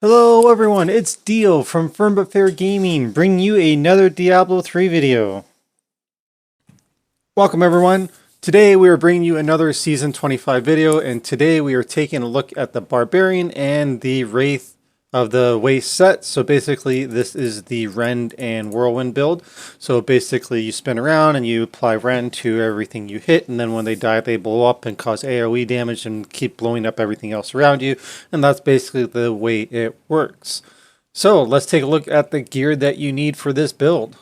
Hello everyone, it's Dio from Firm But Fair Gaming, bringing you another Diablo 3 video. Welcome everyone. Today we are bringing you another Season 25 video, and today we are taking a look at the Barbarian and the Wraith of the Waste set. So basically this is the Rend and Whirlwind build. So basically you spin around and you apply Rend to everything you hit, and then when they die they blow up and cause AoE damage and keep blowing up everything else around you, and that's basically the way it works. So let's take a look at the gear that you need for this build.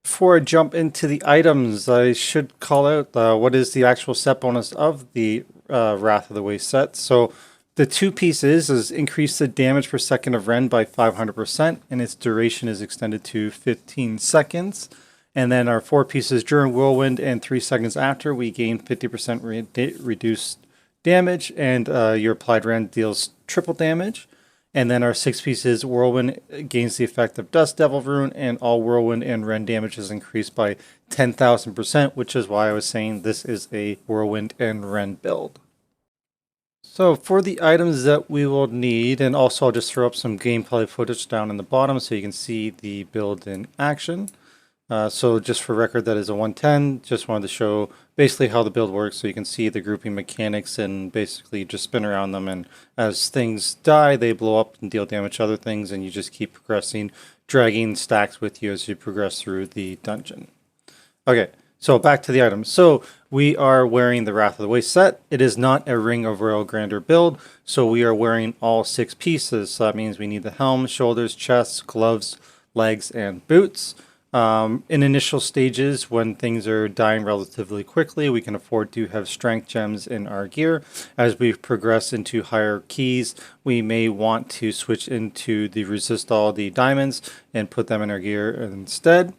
Before I jump into the items, I should call out what is the actual set bonus of the Wrath of the Waste set. So the two pieces is increase the damage per second of Rend by 500%, and its duration is extended to 15 seconds. And then our four pieces during Whirlwind and 3 seconds after, we gain 50% reduced damage, and your applied Rend deals triple damage. And then our 6 pieces Whirlwind gains the effect of Dust Devil Rune, and all Whirlwind and Rend damage is increased by 10,000%, which is why I was saying this is a Whirlwind and Rend build. So for the items that we will need, and also I'll just throw up some gameplay footage down in the bottom so you can see the build in action. So just for record, that is a 110. Just wanted to show basically how the build works so you can see the grouping mechanics and basically just spin around them, and as things die they blow up and deal damage to other things, and you just keep progressing, dragging stacks with you as you progress through the dungeon. Okay, so back to the items. So we are wearing the Wrath of the Waste set. It is not a Ring of Royal Grandeur build, so we are wearing all 6 pieces. So that means we need the helm, shoulders, chest, gloves, legs, and boots. In initial stages, when things are dying relatively quickly, we can afford to have strength gems in our gear. As we progress into higher keys, we may want to switch into the resist all the diamonds and put them in our gear instead.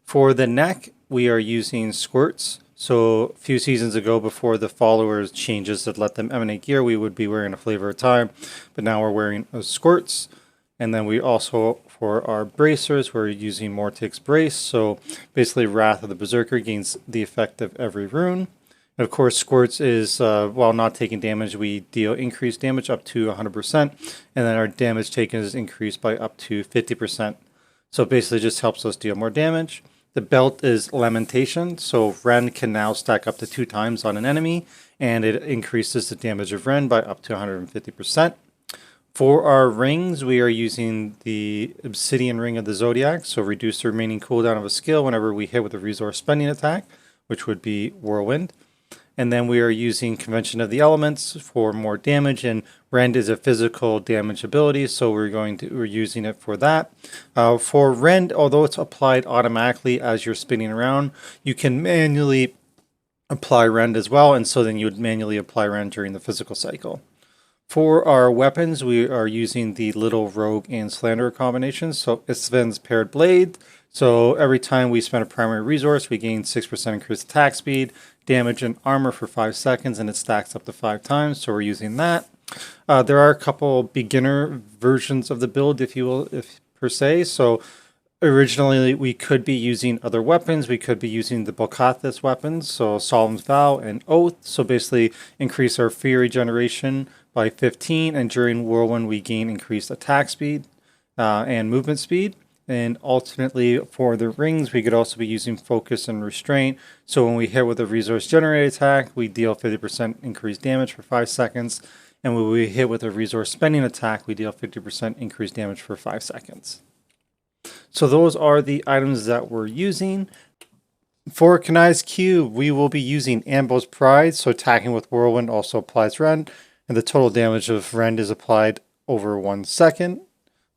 For the neck, we are using squirts. So a few seasons ago, before the followers changes that let them emanate gear, we would be wearing a flavor of time, but now we're wearing squirts. And then we also, for our bracers, we're using Mortix Brace. So basically Wrath of the Berserker gains the effect of every rune. And of course, squirts is, while not taking damage, we deal increased damage up to 100%. And then our damage taken is increased by up to 50%. So basically just helps us deal more damage. The belt is Lamentation, so Rend can now stack up to 2 times on an enemy, and it increases the damage of Rend by up to 150%. For our rings, we are using the Obsidian Ring of the Zodiac, so reduce the remaining cooldown of a skill whenever we hit with a resource spending attack, which would be Whirlwind. And then we are using Convention of the Elements for more damage, and Rend is a physical damage ability, so we're using it for that. For Rend, although it's applied automatically as you're spinning around, you can manually apply Rend as well, and so then you would manually apply Rend during the physical cycle. For our weapons, we are using the Little Rogue and Slanderer combination. So Istven's Paired Blade. So every time we spend a primary resource, we gain 6% increased attack speed, damage, and armor for 5 seconds, and it stacks up to 5 times. So we're using that. There are a couple beginner versions of the build, if you will, per se. So originally, we could be using other weapons. We could be using the Bokathis weapons, so Solemn's Vow and Oath. So basically increase our fear regeneration by 15, and during Whirlwind we gain increased attack speed and movement speed. And alternately for the rings, we could also be using Focus and Restraint. So when we hit with a resource generated attack, we deal 50% increased damage for 5 seconds. And when we hit with a resource spending attack, we deal 50% increased damage for 5 seconds. So those are the items that we're using. For Kanai's Cube, we will be using Ambo's Pride, so attacking with Whirlwind also applies Rend, and the total damage of Rend is applied over 1 second,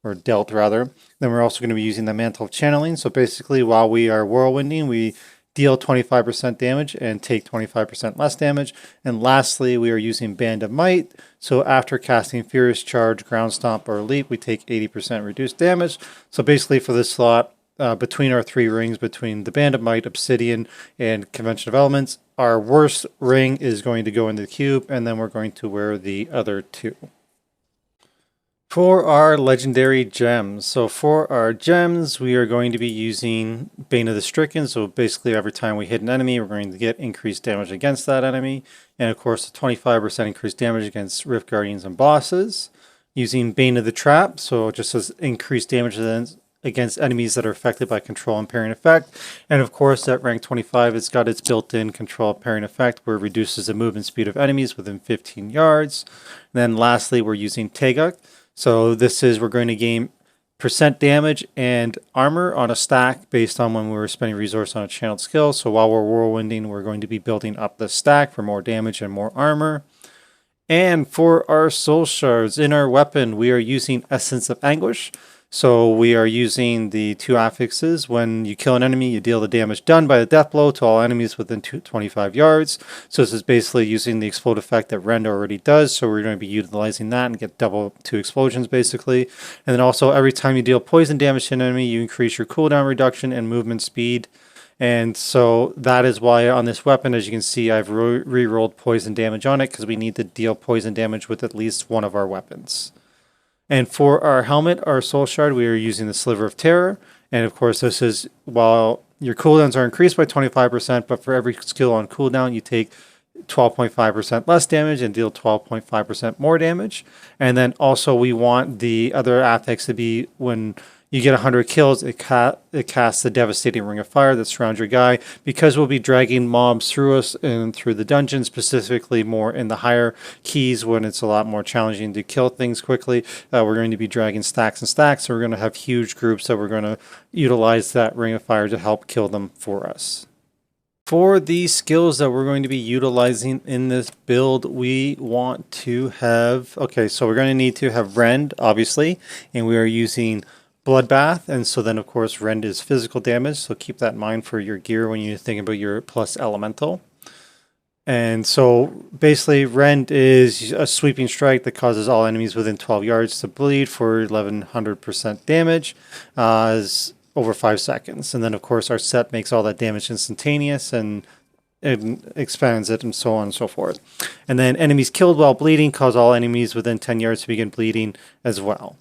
or dealt rather. Then we're also going to be using the Mantle of Channeling, so basically while we are Whirlwinding, we deal 25% damage and take 25% less damage. And lastly, we are using Band of Might, so after casting Furious Charge, Ground Stomp, or Leap, we take 80% reduced damage. So basically for this slot, between our 3 rings, between the Band of Might, Obsidian, and Convention of Elements, our worst ring is going to go into the cube, and then we're going to wear the other 2. For our legendary gems, so for our gems, we are going to be using Bane of the Stricken. So basically every time we hit an enemy, we're going to get increased damage against that enemy. And of course, 25% increased damage against Rift Guardians and bosses. using Bane of the Trap, so it just says increased damage against enemies that are affected by control and parrying effect. And of course, at rank 25, it's got its built-in control parrying effect where it reduces the movement speed of enemies within 15 yards. And then lastly, we're using Teguk. So this is, we're going to gain percent damage and armor on a stack based on when we were spending resource on a channeled skill. So while we're whirlwinding, we're going to be building up the stack for more damage and more armor. And for our soul shards in our weapon, we are using Essence of Anguish. So we are using the 2 affixes. When you kill an enemy, you deal the damage done by the death blow to all enemies within 25 yards. So this is basically using the explode effect that Rend already does. So we're going to be utilizing that and get double 2 explosions basically. And then also every time you deal poison damage to an enemy, you increase your cooldown reduction and movement speed. And so that is why on this weapon, as you can see, I've re-rolled poison damage on it because we need to deal poison damage with at least one of our weapons. And for our helmet, our soul shard, we are using the Sliver of Terror. And of course, this is while your cooldowns are increased by 25%, but for every skill on cooldown, you take 12.5% less damage and deal 12.5% more damage. And then also we want the other affix to be when you get 100 kills, it casts the devastating ring of fire that surrounds your guy. Because we'll be dragging mobs through us and through the dungeon, specifically more in the higher keys when it's a lot more challenging to kill things quickly. We're going to be dragging stacks and stacks, so we're going to have huge groups that we're going to utilize that ring of fire to help kill them for us. For the skills that we're going to be utilizing in this build, we want to have, okay, so we're going to need to have Rend, obviously, and we are using Bloodbath, and so then of course Rend is physical damage, so keep that in mind for your gear when you think about your plus elemental. And so basically Rend is a sweeping strike that causes all enemies within 12 yards to bleed for 1100% damage is over 5 seconds. And then of course our set makes all that damage instantaneous and it expands it and so on and so forth. And then enemies killed while bleeding cause all enemies within 10 yards to begin bleeding as well.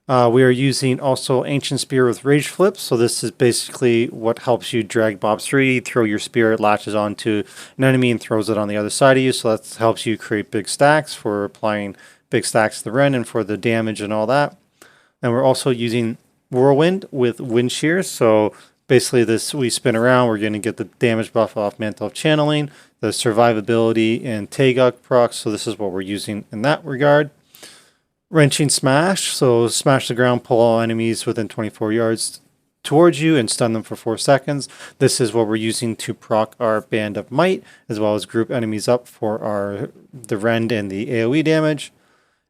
We are using also Ancient Spear with Rage Flip. So this is basically what helps you drag mobs through you, throw your spear, it latches onto an enemy and throws it on the other side of you. So that helps you create big stacks for applying big stacks to the Rend and for the damage and all that. And we're also using Whirlwind with Wind Shear. So basically this, we spin around, we're going to get the damage buff off Mantle of Channeling, the survivability and Teguk procs. So this is what we're using in that regard. Wrenching Smash, so smash the ground, pull all enemies within 24 yards towards you and stun them for 4 seconds. This is what we're using to proc our Band of Might, as well as group enemies up for the Rend and the AoE damage.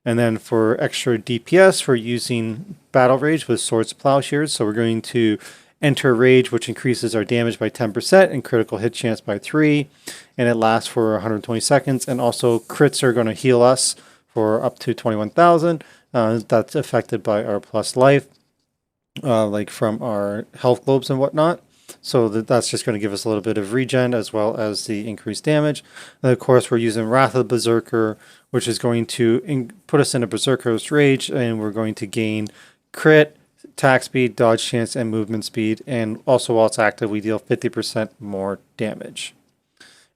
And then for extra DPS, we're using Battle Rage with Swords Plowshares. So we're going to enter Rage, which increases our damage by 10% and critical hit chance by 3. And it lasts for 120 seconds. And also crits are going to heal us for up to 21,000. That's affected by our plus life, like from our health globes and whatnot. So that's just going to give us a little bit of regen as well as the increased damage. And of course, we're using Wrath of the Berserker, which is going to put us in a Berserker's Rage, and we're going to gain crit, attack speed, dodge chance, and movement speed. And also while it's active, we deal 50% more damage.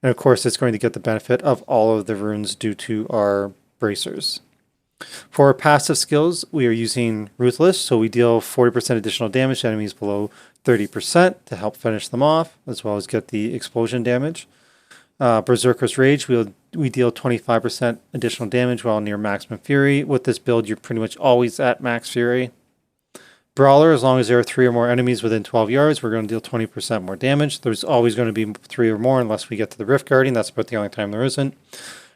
And of course, it's going to get the benefit of all of the runes due to our bracers. For our passive skills, we are using Ruthless, so we deal 40% additional damage to enemies below 30% to help finish them off, as well as get the explosion damage. Berserker's Rage, we deal 25% additional damage while near maximum fury. With this build, you're pretty much always at max fury. Brawler, as long as there are 3 or more enemies within 12 yards, we're going to deal 20% more damage. There's always going to be 3 or more unless we get to the Rift Guardian. That's about the only time there isn't.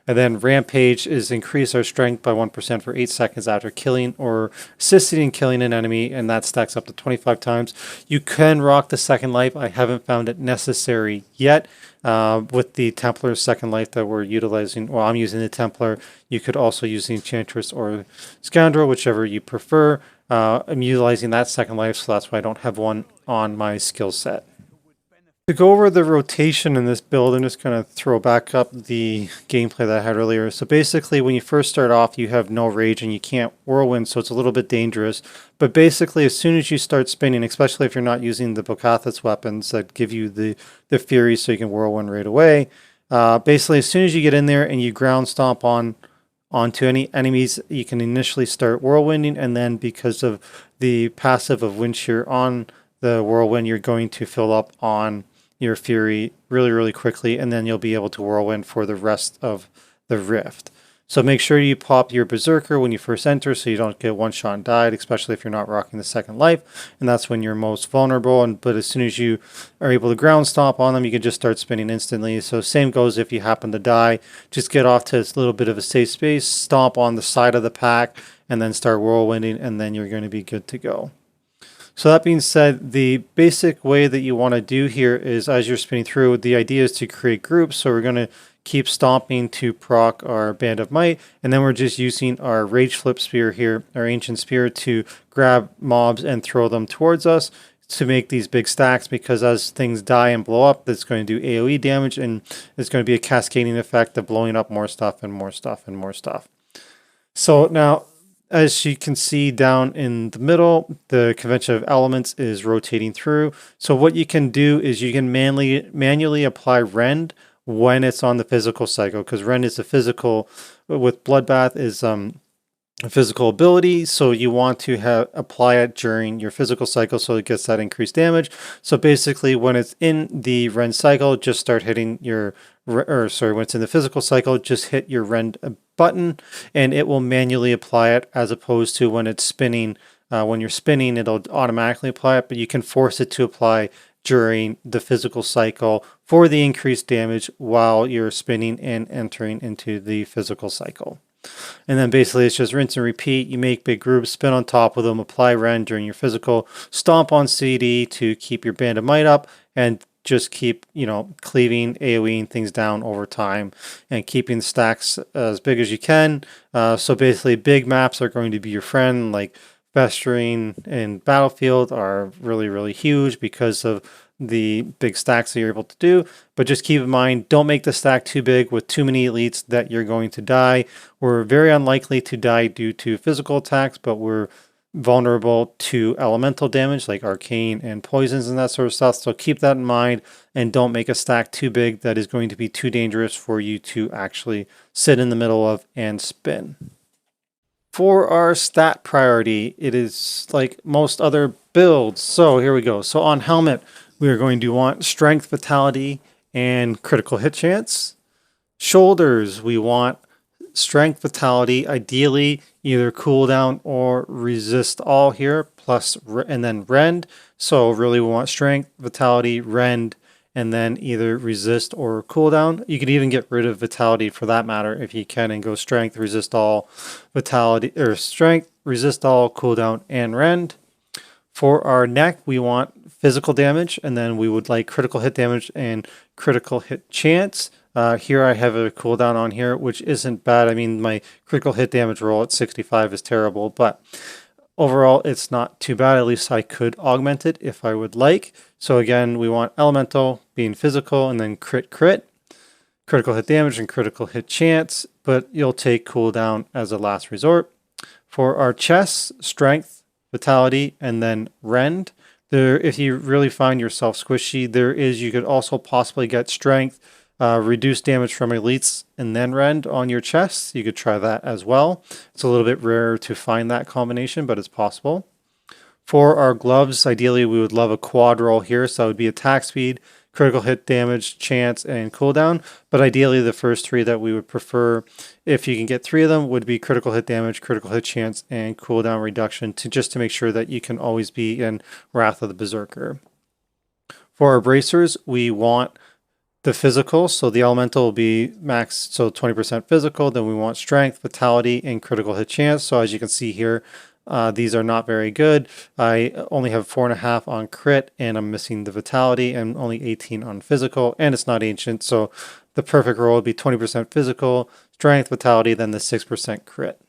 And then Rampage is increase our strength by 1% for 8 seconds after killing or assisting in killing an enemy, and that stacks up to 25 times. You can rock the Second Life. I haven't found it necessary yet. With the Templar's Second Life that we're utilizing, well, I'm using the Templar. You could also use the Enchantress or Scoundrel, whichever you prefer. I'm utilizing that Second Life, so that's why I don't have one on my skill set. To go over the rotation in this build, I'm just going to throw back up the gameplay that I had earlier. So basically, when you first start off, you have no rage and you can't whirlwind, so it's a little bit dangerous. But basically, as soon as you start spinning, especially if you're not using the Bokathis weapons that give you the fury so you can whirlwind right away, basically, as soon as you get in there and you ground stomp on onto any enemies. You can initially start whirlwinding, and then because of the passive of Wind Shear on the whirlwind, you're going to fill up on your Fury really, really quickly, and then you'll be able to whirlwind for the rest of the Rift. So make sure you pop your Berserker when you first enter so you don't get one shot and died, especially if you're not rocking the second life. And that's when you're most vulnerable. But as soon as you are able to ground stomp on them, you can just start spinning instantly. So same goes if you happen to die. Just get off to a little bit of a safe space, stomp on the side of the pack, and then start whirlwinding, and then you're going to be good to go. So that being said, the basic way that you want to do here is as you're spinning through, the idea is to create groups. So we're going to keep stomping to proc our Band of Might, and then we're just using our Rage Flip Spear here, our Ancient Spear, to grab mobs and throw them towards us to make these big stacks, because as things die and blow up, that's going to do AoE damage, and it's going to be a cascading effect of blowing up more stuff and more stuff and more stuff. So now, as you can see down in the middle, the Convention of Elements is rotating through. So what you can do is you can manually apply Rend when it's on the physical cycle, because Rend is a physical, with Bloodbath is a physical ability, so you want to apply it during your physical cycle so it gets that increased damage. So basically when it's in the Rend cycle, just start hitting your, when it's in the physical cycle, just hit your Rend button and it will manually apply it, as opposed to when it's spinning. When you're spinning, it'll automatically apply it, but you can force it to apply during the physical cycle for the increased damage while you're spinning and entering into the physical cycle. And then basically it's just rinse and repeat. You make big groups, spin on top of them, apply Rend during your physical, stomp on CD to keep your Band of Might up, and just keep, cleaving, AoEing things down over time and keeping the stacks as big as you can. So basically big maps are going to be your friend, like Festering and Battlefield are really, really huge because of the big stacks that you're able to do. But just keep in mind, don't make the stack too big with too many elites that you're going to die. We're very unlikely to die due to physical attacks, but we're vulnerable to elemental damage like arcane and poisons and that sort of stuff. So keep that in mind and don't make a stack too big that is going to be too dangerous for you to actually sit in the middle of and spin. For our stat priority, it is like most other builds. So here we go. So on helmet, we are going to want strength, vitality, and critical hit chance. Shoulders, we want strength, vitality, ideally either cooldown or resist all here, plus and then rend. So really we want strength, vitality, rend, and then either resist or cooldown. You could even get rid of vitality for that matter if you can, and go strength, resist all, vitality, or strength, resist all, cooldown, and rend. For our neck, we want physical damage, and then we would like critical hit damage and critical hit chance. Here I have a cooldown on here, which isn't bad. I mean, my critical hit damage roll at 65 is terrible, but overall, it's not too bad. At least I could augment it if I would like. So again, we want elemental being physical, and then critical hit damage and critical hit chance, but you'll take cooldown as a last resort. For our chest, strength, vitality, and then rend. If you really find yourself squishy, you could also possibly get strength, reduce damage from elites, and then rend on your chest. You could try that as well. It's a little bit rare to find that combination, but it's possible. For our gloves, ideally we would love a quad roll here, so that would be attack speed, critical hit damage, chance, and cooldown. But ideally the first three that we would prefer, if you can get three of them, would be critical hit damage, critical hit chance, and cooldown reduction, just to make sure that you can always be in Wrath of the Berserker. For our bracers, we want the physical, so the elemental will be max, so 20% physical. Then we want strength, vitality, and critical hit chance. So as you can see here, these are not very good. I only have 4.5 on crit, and I'm missing the vitality, and only 18 on physical, and it's not ancient. So the perfect roll would be 20% physical, strength, vitality, then the 6% crit.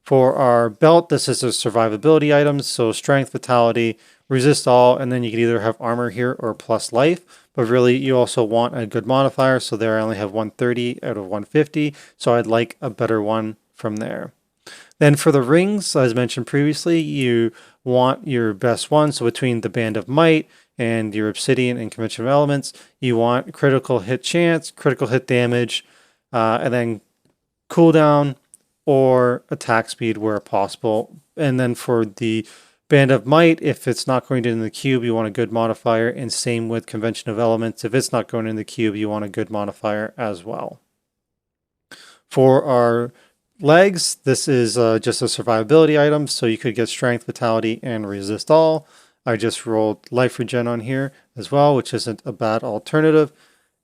For our belt, this is a survivability item, so strength, vitality, resist all, and then you can either have armor here or plus life. But really, you also want a good modifier, so there I only have 130 out of 150, so I'd like a better one from there. Then for the rings, as mentioned previously, you want your best one. So between the Band of Might and your Obsidian and Convention of Elements, you want critical hit chance, critical hit damage, and then cooldown, or attack speed where possible. And then for the Band of Might, if it's not going in the cube, you want a good modifier, and same with Convention of Elements. If it's not going in the cube, you want a good modifier as well. For our legs, this is just a survivability item, so you could get Strength, Vitality, and Resist All. I just rolled Life Regen on here as well, which isn't a bad alternative.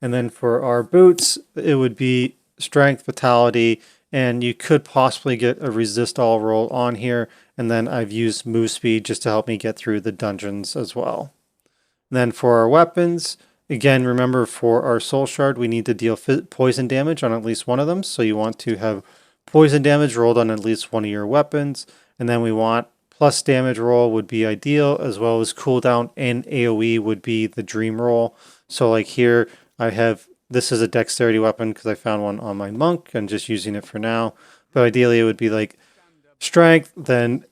And then for our boots, it would be Strength, Vitality, and you could possibly get a Resist All roll on here. And then I've used Move Speed just to help me get through the dungeons as well. And then for our weapons, again, remember for our Soul Shard, we need to deal poison damage on at least one of them. So you want to have poison damage rolled on at least one of your weapons. And then we want plus damage roll would be ideal, as well as cooldown and AoE would be the dream roll. So like here, I have, this is a dexterity weapon because I found one on my monk and just using it for now. But ideally it would be like strength, then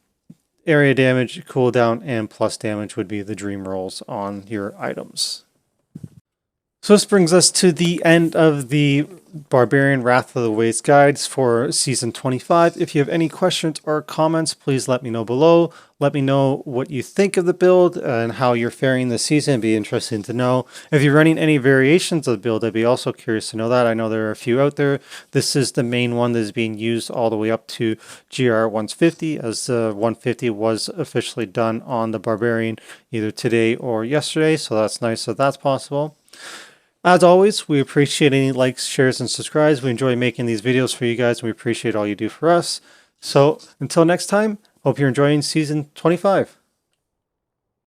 area damage, cooldown, and plus damage would be the dream rolls on your items. So this brings us to the end of the Barbarian Wrath of the Waste guides for Season 25. If you have any questions or comments, please let me know below. Let me know what you think of the build and how you're faring this season. It'd be interesting to know. If you're running any variations of the build, I'd be also curious to know that. I know there are a few out there. This is the main one that is being used all the way up to GR 150, as 150 was officially done on the Barbarian either today or yesterday. So that's nice that that's possible. As always, we appreciate any likes, shares, and subscribes. We enjoy making these videos for you guys, and we appreciate all you do for us. So until next time, hope you're enjoying Season 25.